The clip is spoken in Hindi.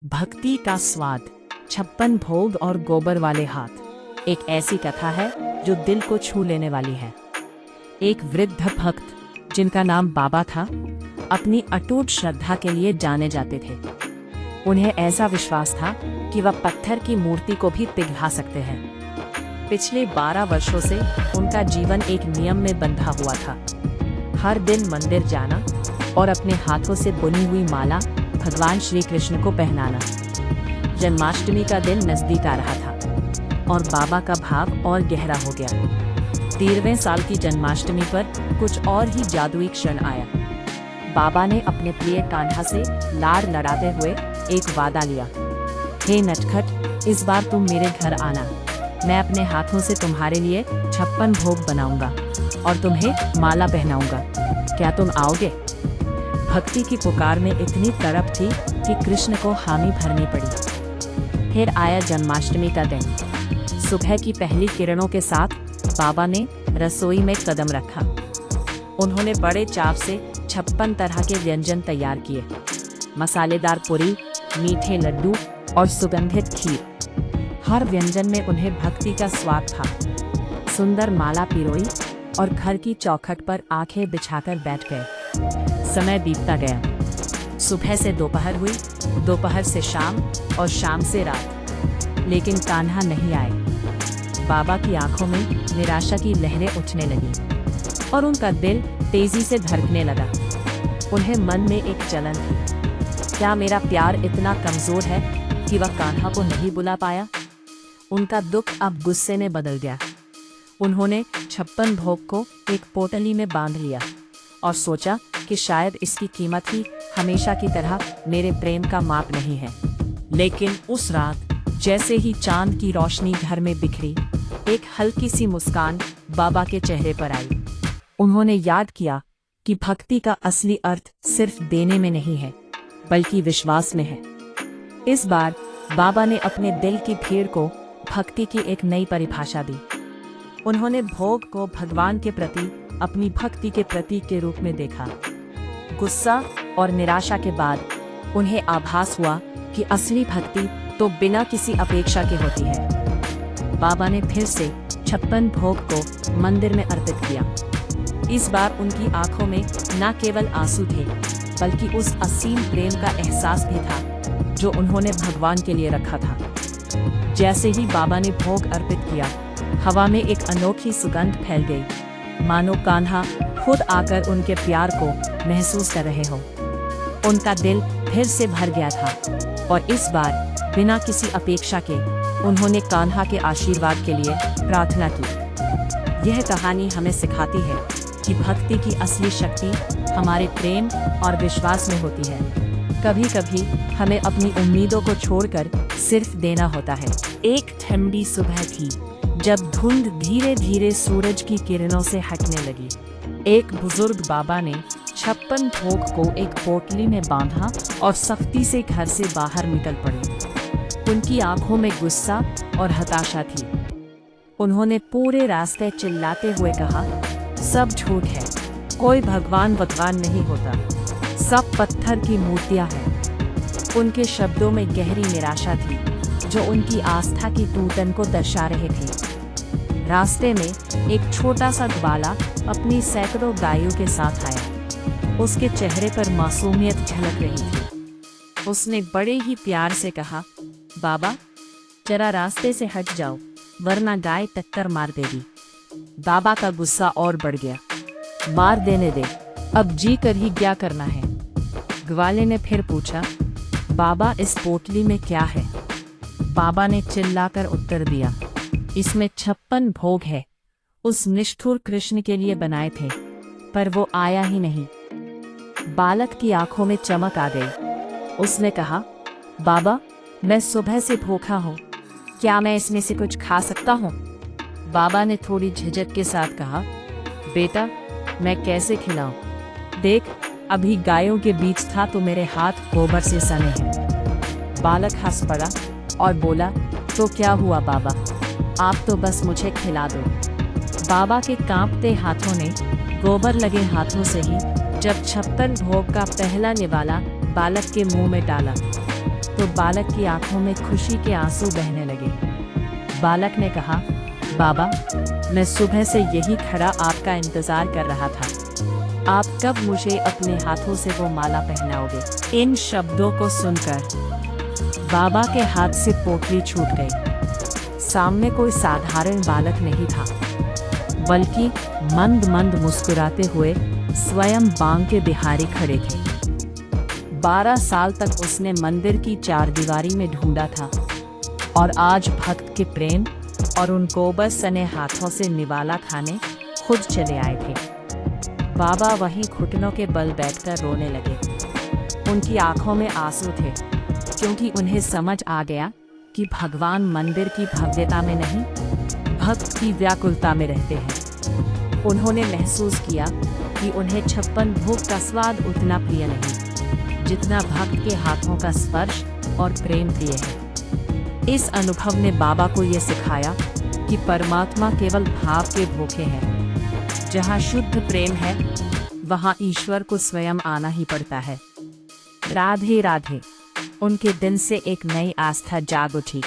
भक्ति का स्वाद, 56 भोग और गोबर वाले हाथ। एक ऐसी कथा है जो दिल को छू लेने वाली है। एक वृद्ध भक्त जिनका नाम बाबा था, अपनी अटूट श्रद्धा के लिए जाने जाते थे। उन्हें ऐसा विश्वास था कि वह पत्थर की मूर्ति को भी पिघला सकते हैं। पिछले 12 वर्षों से उनका जीवन एक नियम में बंधा हुआ था। हर दिन मंदिर जाना और अपने हाथों से बुनी हुई माला भगवान श्री कृष्ण को पहनाना। जन्माष्टमी का दिन नजदीक आ रहा था और बाबा का भाव और गहरा हो गया। 13वें साल की जन्माष्टमी पर कुछ और ही जादुई क्षण आया। बाबा ने अपने प्रिय कान्हा से लाड़ लड़ाते हुए एक वादा लिया। हे नटखट, इस बार तुम मेरे घर आना। मैं अपने हाथों से तुम्हारे लिए 56 भोग बनाऊंगा और तुम्हें माला पहनाऊंगा। क्या तुम आओगे? भक्ति की पुकार में इतनी तड़प थी कि कृष्ण को हामी भरनी पड़ी। फिर आया जन्माष्टमी का दिन। सुबह की पहली किरणों के साथ बाबा ने रसोई में कदम रखा। उन्होंने बड़े चाव से 56 तरह के व्यंजन तैयार किए। मसालेदार पूरी, मीठे लड्डू और सुगंधित खीर। हर व्यंजन में उन्हें भक्ति का स्वाद था। सुंदर माला पिरोई और घर की चौखट पर आंखें बिछाकर बैठ गए। समय बीतता गया। सुबह से दोपहर हुई, दोपहर से शाम और शाम से रात, लेकिन कान्हा नहीं आए। बाबा की आंखों में निराशा की लहरें उठने लगी और उनका दिल तेजी से धड़कने लगा। उन्हें मन में एक जलन थी। क्या मेरा प्यार इतना कमजोर है कि वह कान्हा को नहीं बुला पाया? उनका दुख अब गुस्से में बदल गया। उन्होंने 56 भोग को एक पोटली में बांध लिया और सोचा कि शायद इसकी कीमत ही हमेशा की तरह मेरे प्रेम का माप नहीं है। लेकिन उस रात जैसे ही चांद की रोशनी घर में बिखरी, एक हल्की सी मुस्कान बाबा के चेहरे पर आई। उन्होंने याद किया कि भक्ति का असली अर्थ सिर्फ देने में नहीं है, बल्कि विश्वास में है। इस बार बाबा ने अपने दिल की भीड़ को भक्ति की एक नई परिभाषा दी। उन्होंने भोग को भगवान के प्रति अपनी भक्ति के प्रतीक के रूप में देखा। गुस्सा और निराशा के बाद उन्हें आभास हुआ कि असली भक्ति तो बिना किसी अपेक्षा के होती है। बाबा ने फिर से 56 भोग को मंदिर में अर्पित किया। इस बार उनकी आंखों में न केवल आंसू थे, बल्कि उस असीम प्रेम का एहसास भी था जो उन्होंने भगवान के लिए रखा था। जैसे ही बाबा ने भोग अर्पित किया, हवा में एक अनोखी सुगंध फैल गई, मानो कान्हा खुद आकर उनके प्यार को महसूस कर रहे हो। उनका दिल फिर से भर गया था और इस बार बिना किसी अपेक्षा के उन्होंने कान्हा के आशीर्वाद के लिए प्रार्थना की। यह कहानी हमें सिखाती है कि भक्ति की असली शक्ति हमारे प्रेम और विश्वास में होती है। कभी कभी हमें अपनी उम्मीदों को छोड़कर सिर्फ देना होता है। एक ठंडी सुबह थी जब धुंध धीरे धीरे सूरज की किरणों से हटने लगी। एक बुजुर्ग बाबा ने 56 भोग को एक पोटली में बांधा और सख्ती से घर से बाहर निकल पड़े। उनकी आंखों में गुस्सा और हताशा थी। उन्होंने पूरे रास्ते चिल्लाते हुए कहा, सब झूठ है, कोई भगवान नहीं होता, सब पत्थर की मूर्तियां हैं। उनके शब्दों में गहरी निराशा थी जो उनकी आस्था की टूटन को दर्शा रहे थे। रास्ते में एक छोटा सा ग्वाला अपनी सैकड़ों गायों के साथ आया। उसके चेहरे पर मासूमियत झलक रही थी। उसने बड़े ही प्यार से कहा, बाबा, जरा रास्ते से हट जाओ, वरना गाय टक्कर मार देगी। बाबा का गुस्सा और बढ़ गया। मार देने दे, अब जी कर ही क्या करना है? ग्वाले ने फिर पूछा, बाबा, इस पोटली में क्या है? बाबा ने चिल्लाकर उत्तर दिया, इसमें 56 भोग है। उस निष्ठुर कृष्ण के लिए बनाए थे, पर वो आया ही नहीं। बालक की आंखों में चमक आ गई। उसने कहा, बाबा, मैं सुबह से भूखा हूँ, क्या मैं इसमें से कुछ खा सकता हूँ? बाबा ने थोड़ी झिझक के साथ कहा, बेटा, मैं कैसे खिलाऊं? देख, अभी गायों के बीच था तो मेरे हाथ गोबर से सने हैं। बालक हंस पड़ा और बोला, तो क्या हुआ बाबा, आप तो बस मुझे खिला दो। बाबा के कांपते हाथों ने गोबर लगे हाथों से ही जब 56 भोग का पहला निवाला बालक के मुंह में डाला, तो बालक की आंखों में खुशी के आंसू बहने लगे। बालक ने कहा, बाबा, मैं सुबह से यही खड़ा आपका इंतजार कर रहा था। आप कब मुझे अपने हाथों से वो माला पहनाओगे? इन शब्दों को सुनकर बाबा के हाथ से पोटली छूट गई। सामने कोई साधारण बालक नहीं था, बल्कि मंद मंद मुस्कुराते हुए स्वयं बांके बिहारी खड़े थे। 12 साल तक उसने मंदिर की चारदीवारी में ढूंढा था, और आज भक्त के प्रेम और उन गोबर सने हाथों से निवाला खाने खुद चले आए थे। बाबा वहीं घुटनों के बल बैठकर रोने लगे। उनकी आंखों में आंसू थे, क्योंकि उन्हें समझ आ गया कि भगवान मंदिर की भव्यता में नहीं, भक्त की व्याकुलता में रहते हैं। उन्होंने महसूस किया कि उन्हें 56 भोग का स्वाद उतना प्रिय नहीं, जितना भक्त के हाथों का स्पर्श और प्रेम प्रिय है। इस अनुभव ने बाबा को ये सिखाया कि परमात्मा केवल भाव के भूखे हैं। जहाँ शुद्ध प्रेम है, वहाँ ईश्वर को स्वयं आना ही पड़ता है। राधे राधे। उनके दिन से एक नई आस्था जाग उठी।